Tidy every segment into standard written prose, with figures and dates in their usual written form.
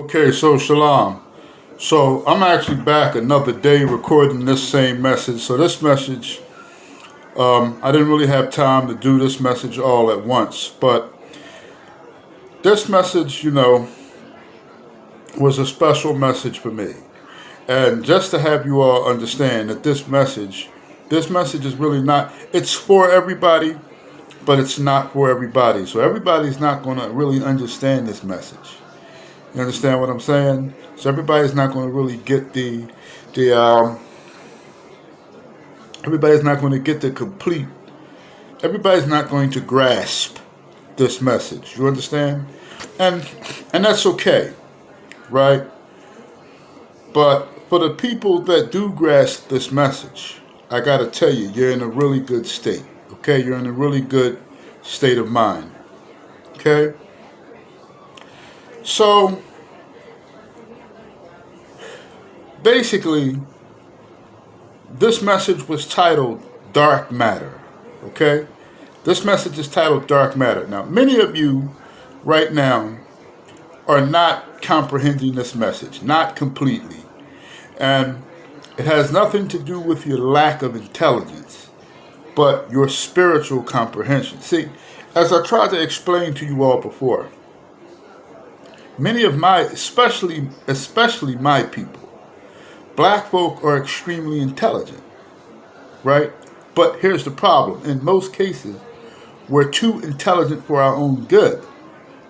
Okay, so shalom. So I'm actually back another day recording this same message. So this message, I didn't really have time to do this message all at once, but this message, was a special message for me. And just to have you all understand that this message is really not, it's for everybody, but it's not for everybody. So everybody's not going to really understand this message. You understand what I'm saying? So everybody's not going to really get the everybody's not going to get the complete. Everybody's not going to grasp this message. You understand? And and that's okay, right? But for the people that do grasp this message, I got to tell you, you're in a really good state. Okay, you're in a really good state of mind. Okay, so basically, this message was titled Dark Matter. Okay? This message is titled Dark Matter. Now, many of you right now are not comprehending this message, not completely. And it has nothing to do with your lack of intelligence, but your spiritual comprehension. See, as I tried to explain to you all before, many of my, especially my people, black folk are extremely intelligent, right? But here's the problem. In most cases, we're too intelligent for our own good.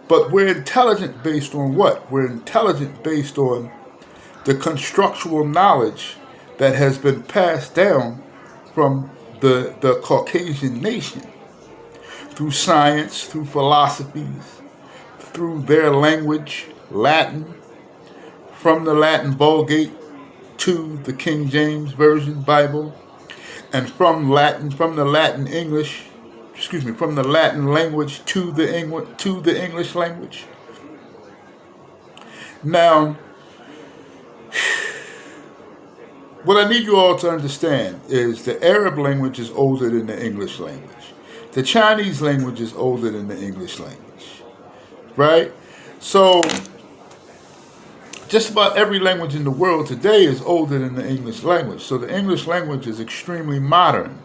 But we're intelligent based on what? We're intelligent based on the constructual knowledge that has been passed down from the Caucasian nation through science, through philosophies, through their language, Latin, from the Latin Vulgate to the King James Version Bible, and from the Latin English, from the Latin language to the English language. Now, what I need you all to understand is the Arab language is older than the English language. The Chinese language is older than the English language, right? So, just about every language in the world today is older than the English language. So the English language is extremely modern.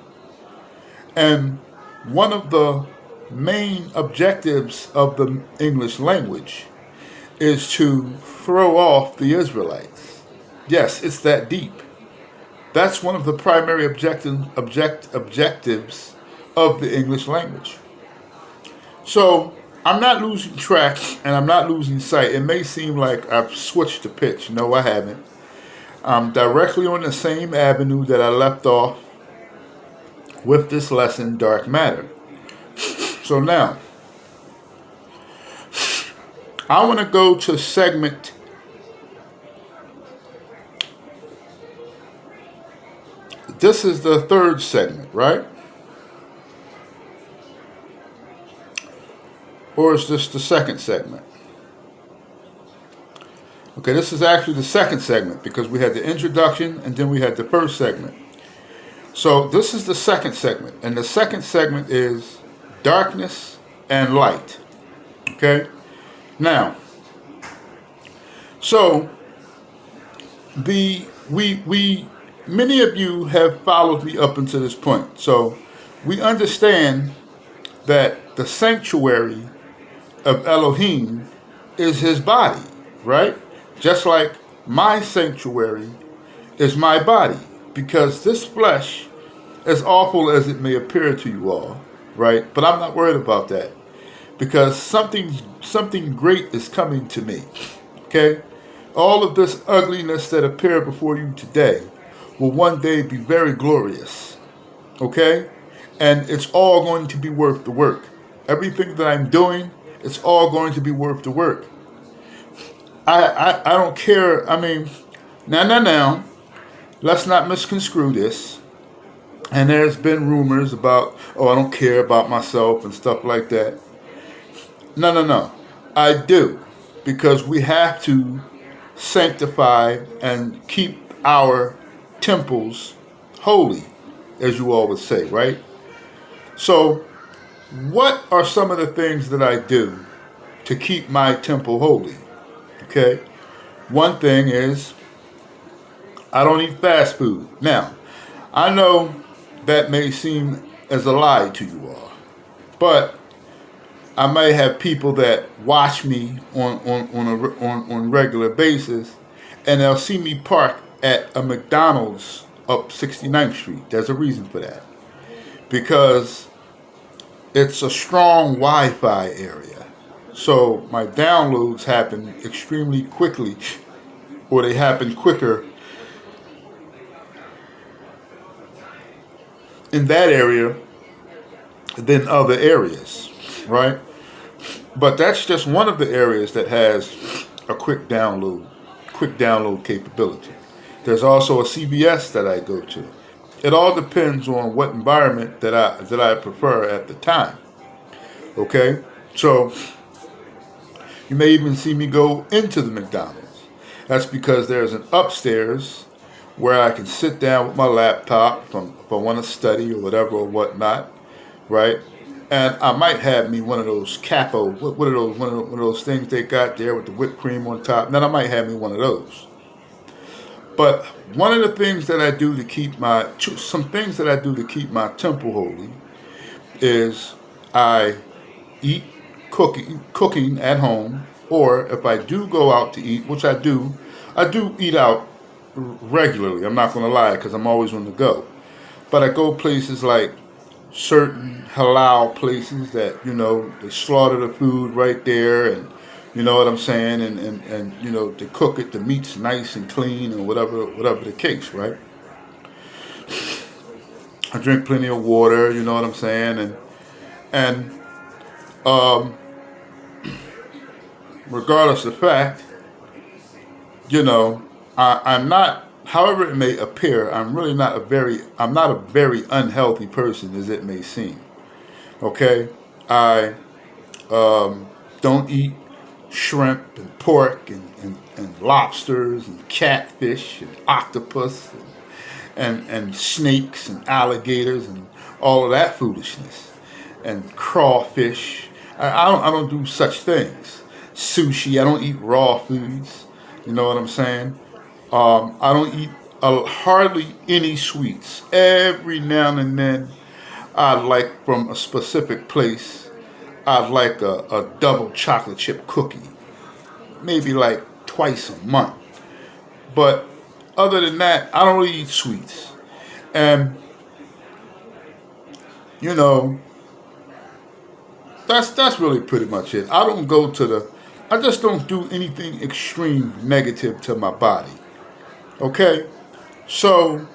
And one of the main objectives of the English language is to throw off the Israelites. Yes, it's that deep. That's one of the primary objectives of the English language. So I'm not losing track and I'm not losing sight. It may seem like I've switched the pitch. No, I haven't. I'm directly on the same avenue that I left off with this lesson, Dark Matter. So now, I want to go to segment. This is the third segment, right? Or is this the second segment? Okay, this is actually the second segment because we had the introduction and then we had the first segment. So this is the second segment, and the second segment is darkness and light. Okay? Now, so we many of you have followed me up until this point. So we understand that the sanctuary of Elohim is his body, right? Just like my sanctuary is my body. Because this flesh, as awful as it may appear to you all, right? But I'm not worried about that. Because something great is coming to me. Okay? All of this ugliness that appeared before you today will one day be very glorious. Okay? And it's all going to be worth the work. Everything that I'm doing, it's all going to be worth the work. I don't care. I mean, now, let's not misconstrue this. And there's been rumors about, oh, I don't care about myself and stuff like that. No. I do. Because we have to sanctify and keep our temples holy, as you always say, right? So, what are some of the things that I do to keep my temple holy? Okay? One thing is I don't eat fast food. Now, I know that may seem as a lie to you all, but I may have people that watch me on regular basis, and they'll see me park at a McDonald's up 69th Street. There's a reason for that, because it's a strong Wi-Fi area. So my downloads happen extremely quickly, or they happen quicker in that area than other areas, right? But that's just one of the areas that has a quick download capability. There's also a CVS that I go to. It all depends on what environment that I prefer at the time. Okay? So you may even see me go into the McDonald's. That's because there's an upstairs where I can sit down with my laptop if I want to study or whatever or whatnot, right? And I might have me one of those capo, what are those, one of those things they got there with the whipped cream on top. And then I might have me one of those. But one of the things that I do to keep some things that I do to keep my temple holy is I eat cooking at home, or if I do go out to eat, which I do eat out regularly. I'm not going to lie, because I'm always on the go. But I go places like certain halal places that, they slaughter the food right there, and you know what I'm saying, and they cook it, the meat's nice and clean, and whatever the case, right? I drink plenty of water, you know what I'm saying, and regardless of the fact, I'm not, however it may appear, I'm not a very unhealthy person as it may seem. Okay? I don't eat shrimp and pork and lobsters and catfish and octopus and snakes and alligators and all of that foolishness and crawfish. I don't do such things. Sushi. I don't eat raw foods. You know what I'm saying? I don't eat hardly any sweets. Every now and then, I'd like from a specific place, I'd like a double chocolate chip cookie. Maybe like twice a month. But other than that, I don't really eat sweets. And, that's really pretty much it. I just don't do anything extreme negative to my body. Okay? So,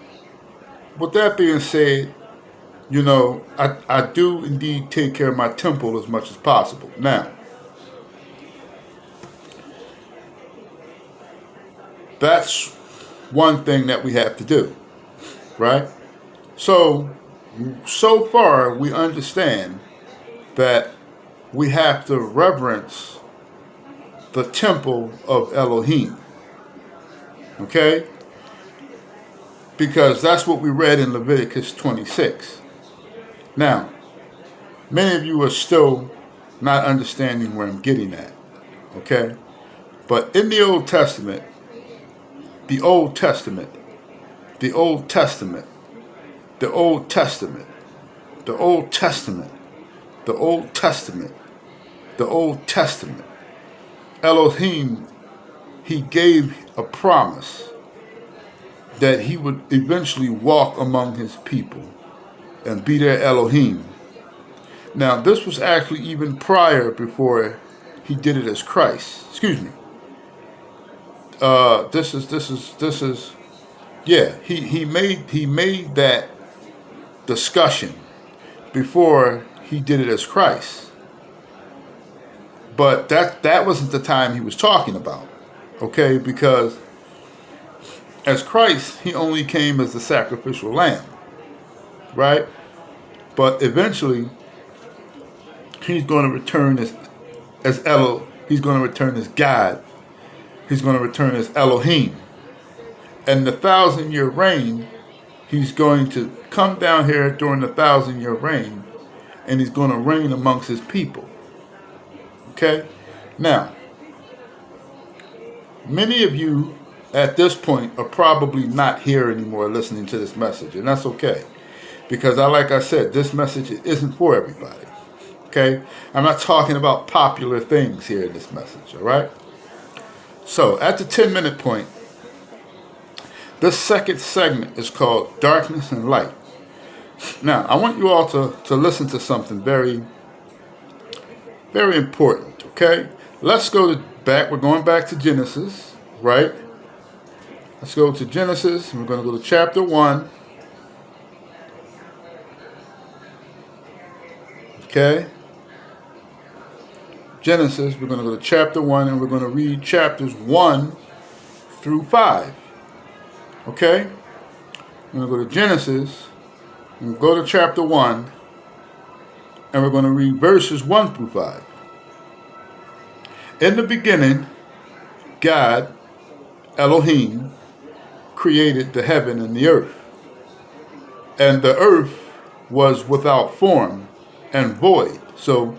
with that being said, I do indeed take care of my temple as much as possible. Now, that's one thing that we have to do, right? So far we understand that we have to reverence the temple of Elohim, okay? Because that's what we read in Leviticus 26. Now, many of you are still not understanding where I'm getting at, okay? But in the Old Testament, the Old Testament, the Old Testament, the Old Testament, the Old Testament, the Old Testament, the Old Testament, Elohim, he gave a promise that he would eventually walk among his people and be their Elohim. Now, this was actually even prior, before he did it as Christ. Excuse me. He made that discussion before he did it as Christ. But that wasn't the time he was talking about. Okay, because as Christ, he only came as the sacrificial lamb. Right? But eventually he's going to return as he's going to return as God. He's going to return as Elohim. And the 1,000-year reign, he's going to come down here during the 1,000-year reign, and he's going to reign amongst his people. Okay? Now, Many of you at this point are probably not here anymore listening to this message, and that's okay. Because like I said, this message isn't for everybody. Okay? I'm not talking about popular things here in this message, all right? So, at the 10-minute point, this second segment is called Darkness and Light. Now, I want you all to listen to something very, very important, okay? Let's go back. We're going back to Genesis, right? Let's go to Genesis, and we're going to go to chapter 1. Okay? Genesis, we're going to go to chapter 1, and we're going to read chapters 1 through 5. Okay? We're going to go to Genesis, and go to chapter 1, and we're going to read verses 1 through 5. In the beginning, God, Elohim, created the heaven and the earth. And the earth was without form and void. So,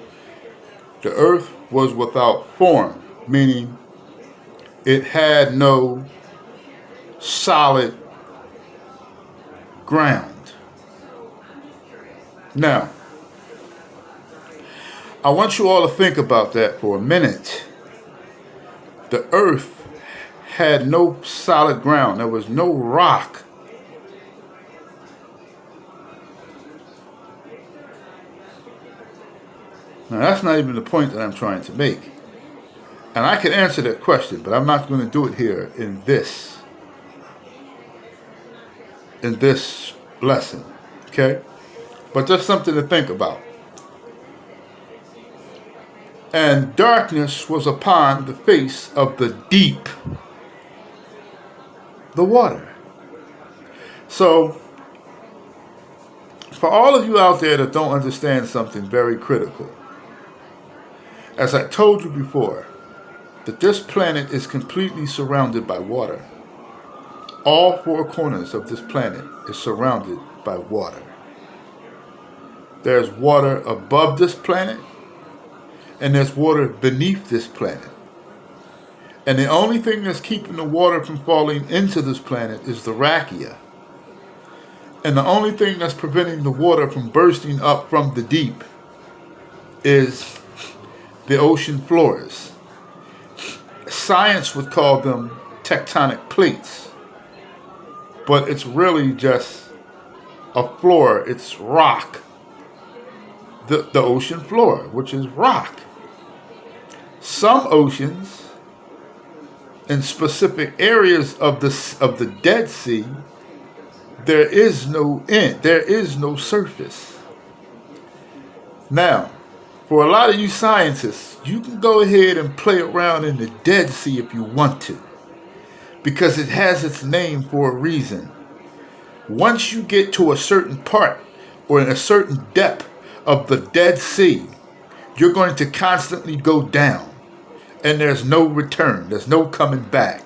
the earth was without form, meaning it had no solid ground. Now, I want you all to think about that for a minute. The earth had no solid ground. There was no rock. Now, that's not even the point that I'm trying to make. And I can answer that question, but I'm not going to do it here in this lesson. Okay? But just something to think about. And darkness was upon the face of the deep, the water. So, for all of you out there that don't understand something very critical, as I told you before, that this planet is completely surrounded by water. All four corners of this planet is surrounded by water. There's water above this planet, and there's water beneath this planet. And the only thing that's keeping the water from falling into this planet is the rakia. And the only thing that's preventing the water from bursting up from the deep is the ocean floors. Science would call them tectonic plates, but it's really just a floor. It's rock. The ocean floor, which is rock. Some oceans in specific areas of the Dead Sea, there is no end. There is no surface. Now, for a lot of you scientists, you can go ahead and play around in the Dead Sea if you want to, because it has its name for a reason. Once you get to a certain part or in a certain depth of the Dead Sea, you're going to constantly go down, and there's no return. There's no coming back.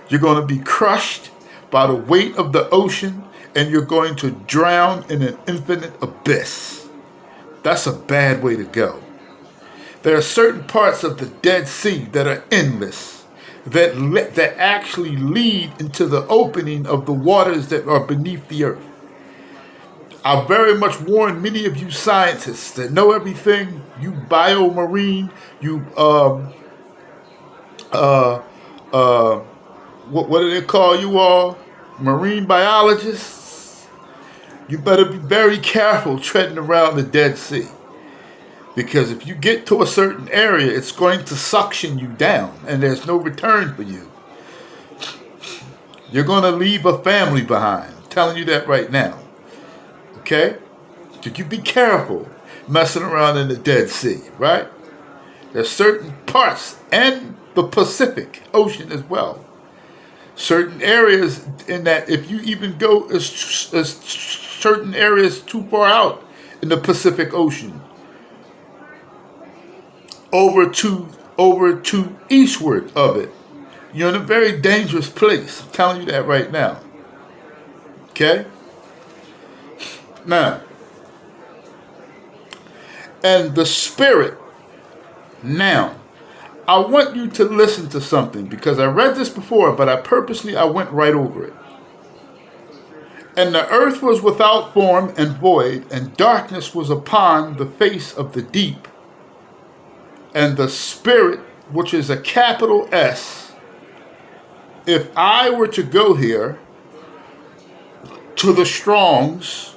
You're going to be crushed by the weight of the ocean, and you're going to drown in an infinite abyss. That's a bad way to go. There are certain parts of the Dead Sea that are endless, that actually lead into the opening of the waters that are beneath the earth. I very much warn many of you scientists that know everything, you biomarine, you what do they call you all? Marine biologists. You better be very careful treading around the Dead Sea. Because if you get to a certain area, it's going to suction you down, and there's no return for you. You're going to leave a family behind. I'm telling you that right now. Okay? So you be careful messing around in the Dead Sea, right? There's certain parts, and the Pacific Ocean as well. Certain areas in that, if you even go as certain areas too far out in the Pacific Ocean, over to eastward of it, you're in a very dangerous place. I'm telling you that right now. Okay? Now, and the spirit, now, I want you to listen to something because I read this before, but I went right over it. And the earth was without form and void, and darkness was upon the face of the deep. And the Spirit, which is a capital S, if I were to go here to the Strongs,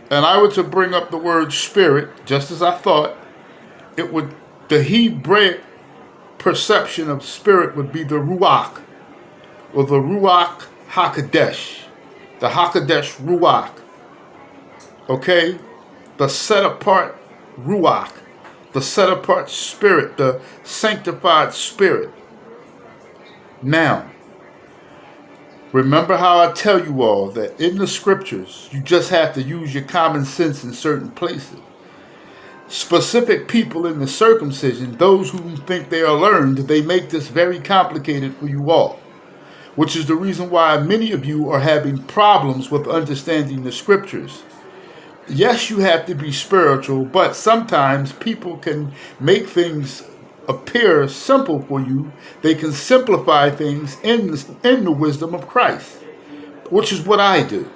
and I were to bring up the word spirit, just as I thought, the Hebraic perception of spirit would be the Ruach, or the Ruach HaKodesh. The HaKodesh Ruach. Okay? The set apart Ruach. The set apart spirit. The sanctified spirit. Now, remember how I tell you all that in the scriptures, you just have to use your common sense in certain places. Specific people in the circumcision, those who think they are learned, they make this very complicated for you all. Which is the reason why many of you are having problems with understanding the scriptures. Yes, you have to be spiritual, but sometimes people can make things appear simple for you. They can simplify things in the wisdom of Christ, which is what I do.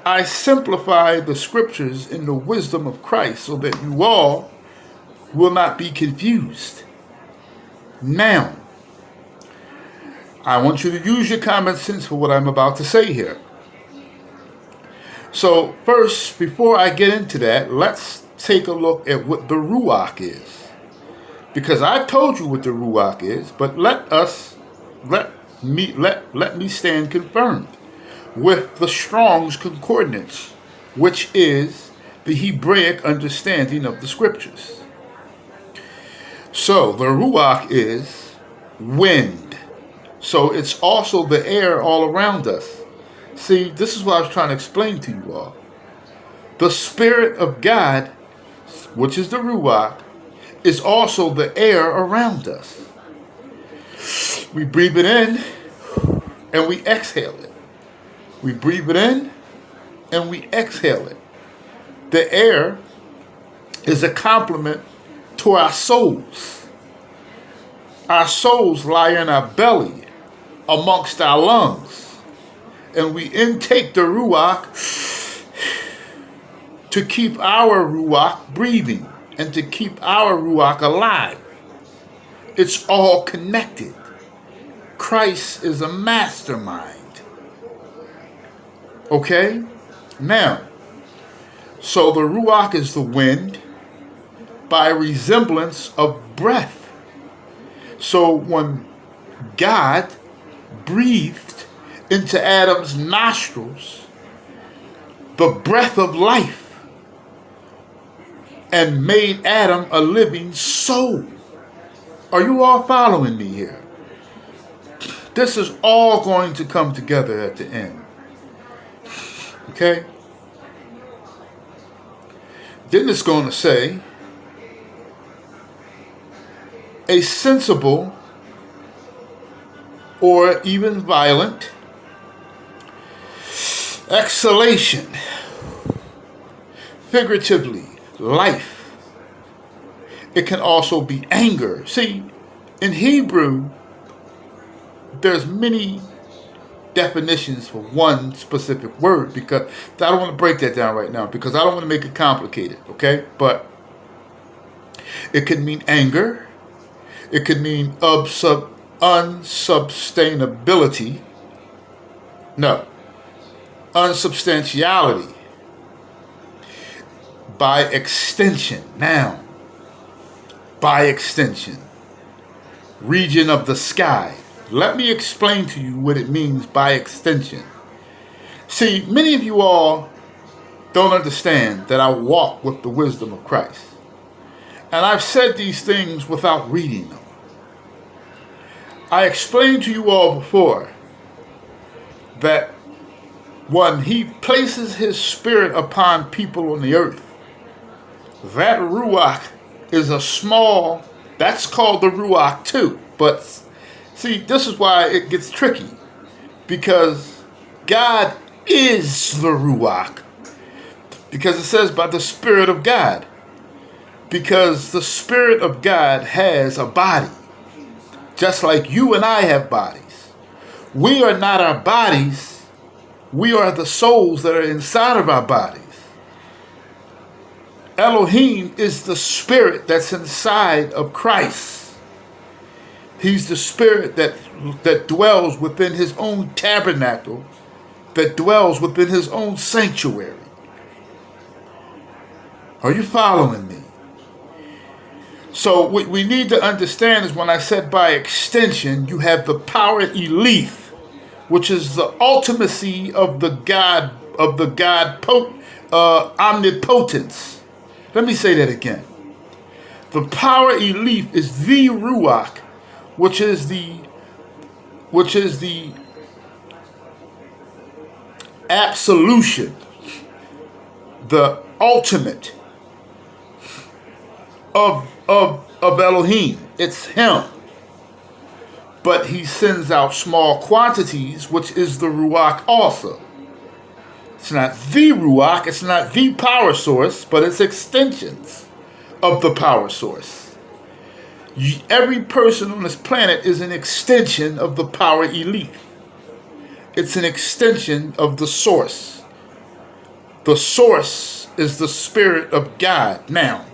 I simplify the scriptures in the wisdom of Christ so that you all will not be confused. Now, I want you to use your common sense for what I'm about to say here. So first, before I get into that, let's take a look at what the Ruach is. Because I told you what the Ruach is, but let me stand confirmed with the Strong's Concordance, which is the Hebraic understanding of the scriptures. So the Ruach is wind. So it's also the air all around us. See, this is what I was trying to explain to you all. The Spirit of God, which is the Ruach, is also the air around us. We breathe it in and we exhale it. We breathe it in and we exhale it. The air is a complement to our souls. Our souls lie in our belly, amongst our lungs, and we intake the Ruach to keep our Ruach breathing and to keep our Ruach alive. It's all connected. Christ is a mastermind. Okay? Now, so the Ruach is the wind by resemblance of breath. So when God breathed into Adam's nostrils the breath of life and made Adam a living soul. Are you all following me here? This is all going to come together at the end. Okay? Then it's going to say, a sensible or even violent exhalation, figuratively, life. It can also be anger. See, in Hebrew, there's many definitions for one specific word, because I don't want to break that down right now because I don't want to make it complicated, okay? But it can mean anger. It could mean unsubstantiality. No. Unsubstantiality. By extension. Now. By extension. Region of the sky. Let me explain to you what it means by extension. See, many of you all don't understand that I walk with the wisdom of Christ. And I've said these things without reading them. I explained to you all before that when he places his spirit upon people on the earth, that Ruach is a small, that's called the Ruach too. But see, this is why it gets tricky. Because God is the Ruach. Because it says by the Spirit of God. Because the Spirit of God has a body. just like you and I have bodies. We are not our bodies. We are the souls that are inside of our bodies. Elohim is the spirit that's inside of Christ. He's the spirit that dwells within his own tabernacle, that dwells within his own sanctuary. Are you following me? So what we need to understand is when I said by extension, you have the power eleth, which is the ultimacy of the God omnipotence. Let me say that again. The power eleth is the Ruach, which is the absolution, the ultimate of Elohim. It's him. But he sends out small quantities, which is the Ruach also. It's not the Ruach, it's not the power source, but it's extensions of the power source. Every person on this planet is an extension of the power elite. It's an extension of the source. The source is the Spirit of God. Now,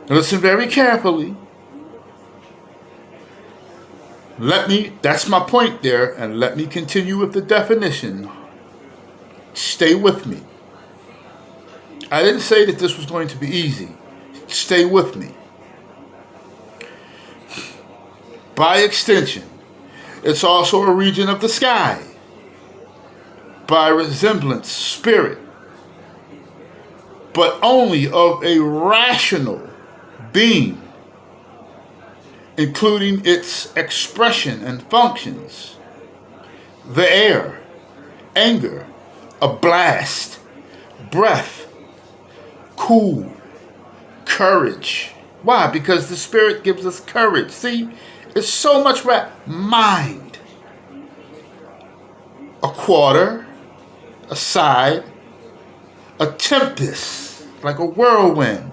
listen very carefully. That's my point there, and let me continue with the definition. Stay with me. I didn't say that this was going to be easy. Stay with me. By extension, it's also a region of the sky. By resemblance, spirit, but only of a rational being, including its expression and functions. The air, anger, a blast, breath, cool, courage. Why? Because the Spirit gives us courage. See, it's so much mind. A quarter, a side, a tempest, like a whirlwind,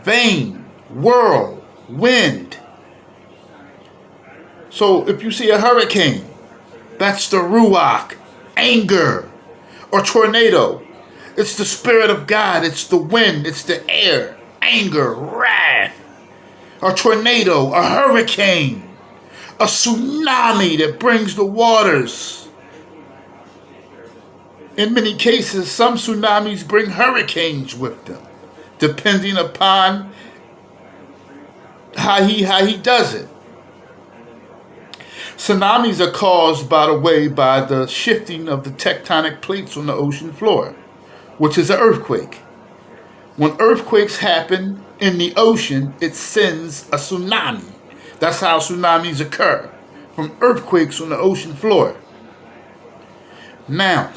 vein, whirl, wind. So if you see a hurricane, that's the Ruach, anger, or tornado. It's the Spirit of God. It's the wind. It's the air, anger, wrath. A tornado, a hurricane, a tsunami that brings the waters. In many cases, some tsunamis bring hurricanes with them, depending upon how he does it. Tsunamis are caused, by the way, by the shifting of the tectonic plates on the ocean floor, which is an earthquake. When earthquakes happen in the ocean, it sends a tsunami. That's how tsunamis occur, from earthquakes on the ocean floor. Now,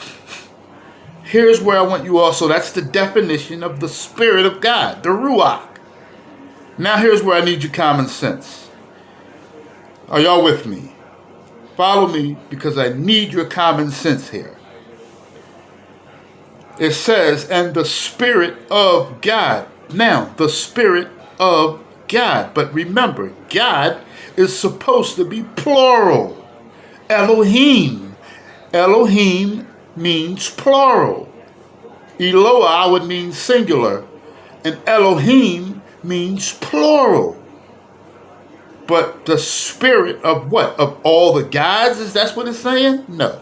here's where I want you also, that's the definition of the Spirit of God, the Ruach. Now here's where I need your common sense. Are y'all with me? Follow me, because I need your common sense here. It says, and the Spirit of God. Now, the Spirit of God. But remember, God is supposed to be plural. Elohim. Elohim means plural. Eloah would mean singular. And Elohim means plural. But the spirit of what? Of all the gods? Is that what it's saying? No.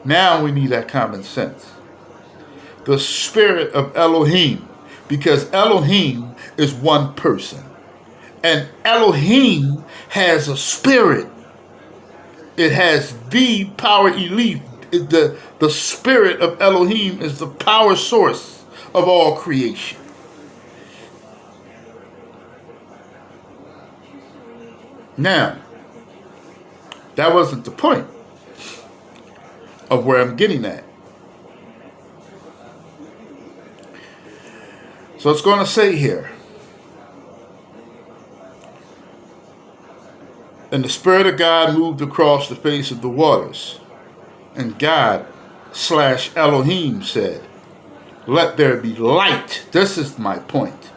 Now we need that common sense. The spirit of Elohim. Because Elohim is one person. And Elohim has a spirit. It has the power elite. The spirit of Elohim is the power source of all creation. Now, that wasn't the point of where I'm getting at. So it's going to say here, and the Spirit of God moved across the face of the waters, and God / Elohim said, let there be light. This is my point.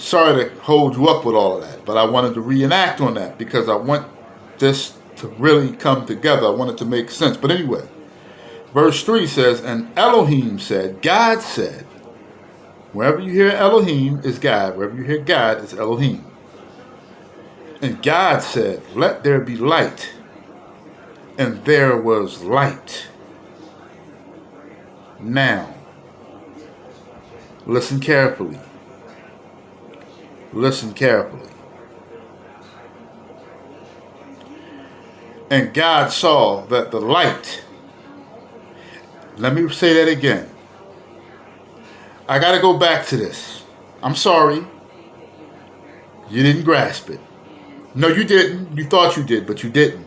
Sorry to hold you up with all of that, but I wanted to reenact on that because I want this to really come together. I want it to make sense. But anyway, verse 3 says, and Elohim said, God said, wherever you hear Elohim is God, wherever you hear God is Elohim. And God said, let there be light. And there was light. Now, listen carefully. Listen carefully. And God saw that the light, let me say that again. I got to go back to this. I'm sorry. You didn't grasp it. No, you didn't. You thought you did, but you didn't.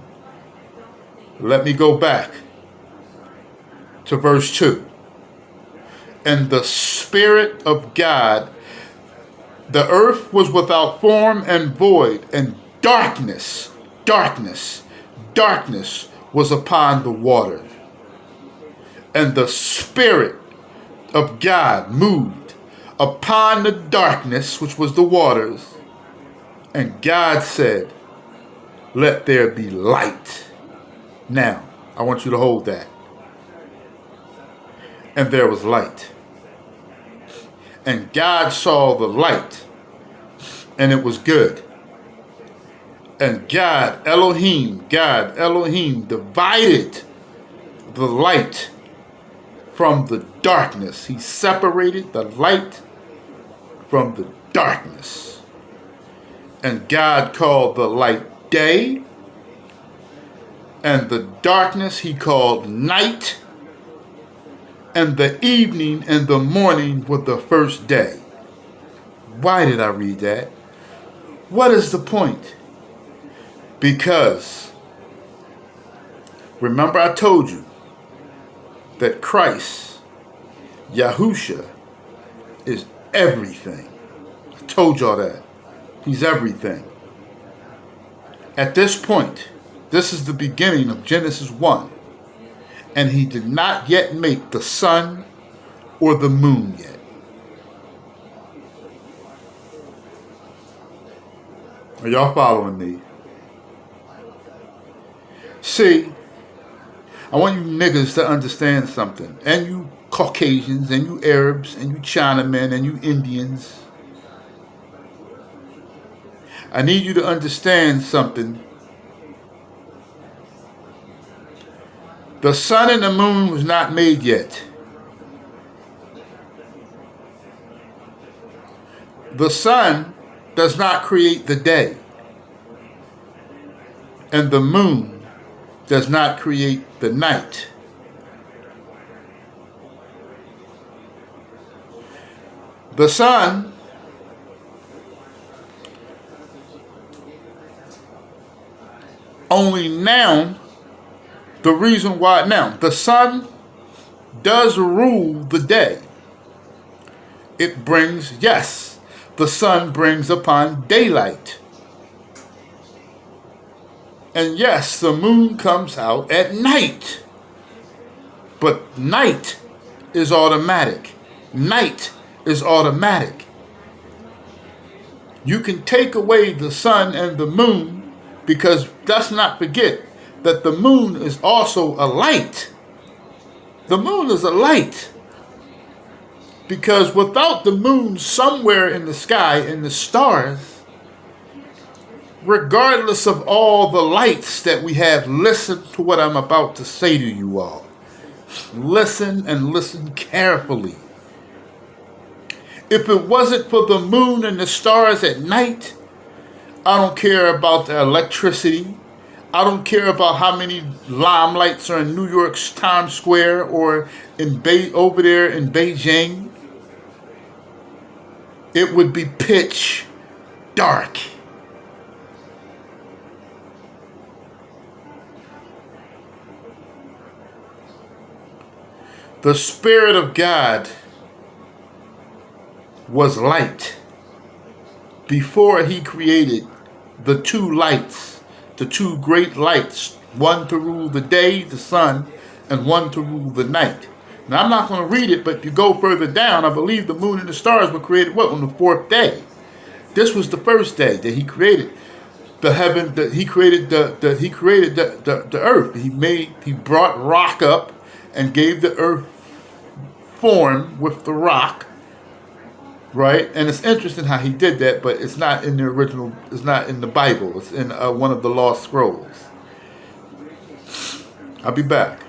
Let me go back to verse 2. And the Spirit of God, the earth was without form and void, and darkness was upon the water. And the Spirit of God moved upon the darkness, which was the waters. And God said, let there be light. Now, I want you to hold that. And there was light. And God saw the light, and it was good. And God Elohim divided the light from the darkness. He separated the light from the darkness. And God called the light day, and the darkness he called night, and the evening and the morning were the first day. Why did I read that? What is the point? Because, remember I told you that Christ, Yahusha, is everything. I told y'all that. He's everything. At this point, this is the beginning of Genesis 1. And he did not yet make the sun or the moon yet. Are y'all following me? See, I want you niggas to understand something. And you Caucasians, and you Arabs, and you Chinamen, and you Indians. I need you to understand something. The sun and the moon was not made yet. The sun does not create the day. And the moon does not create the night. The sun only now, the reason why now, the sun does rule the day. It brings, yes, the sun brings upon daylight. And yes, the moon comes out at night. But night is automatic. Night is automatic. You can take away the sun and the moon, because let's not forget that the moon is also a light. The moon is a light. Because without the moon somewhere in the sky, in the stars, regardless of all the lights that we have, listen to what I'm about to say to you all. Listen and listen carefully. If it wasn't for the moon and the stars at night, I don't care about the electricity. I don't care about how many limelights are in New York's Times Square or in over there in Beijing. It would be pitch dark. The Spirit of God was light before he created the two lights, the two great lights, one to rule the day, the sun, and one to rule the night. Now, I'm not going to read it, but if you go further down, I believe the moon and the stars were created, what, on the fourth day? This was the first day that he created the heaven, that he created the earth. He brought rock up and gave the earth form with the rock, right? And it's interesting how he did that, but it's not in the original, it's not in the Bible. It's in one of the lost scrolls. I'll be back.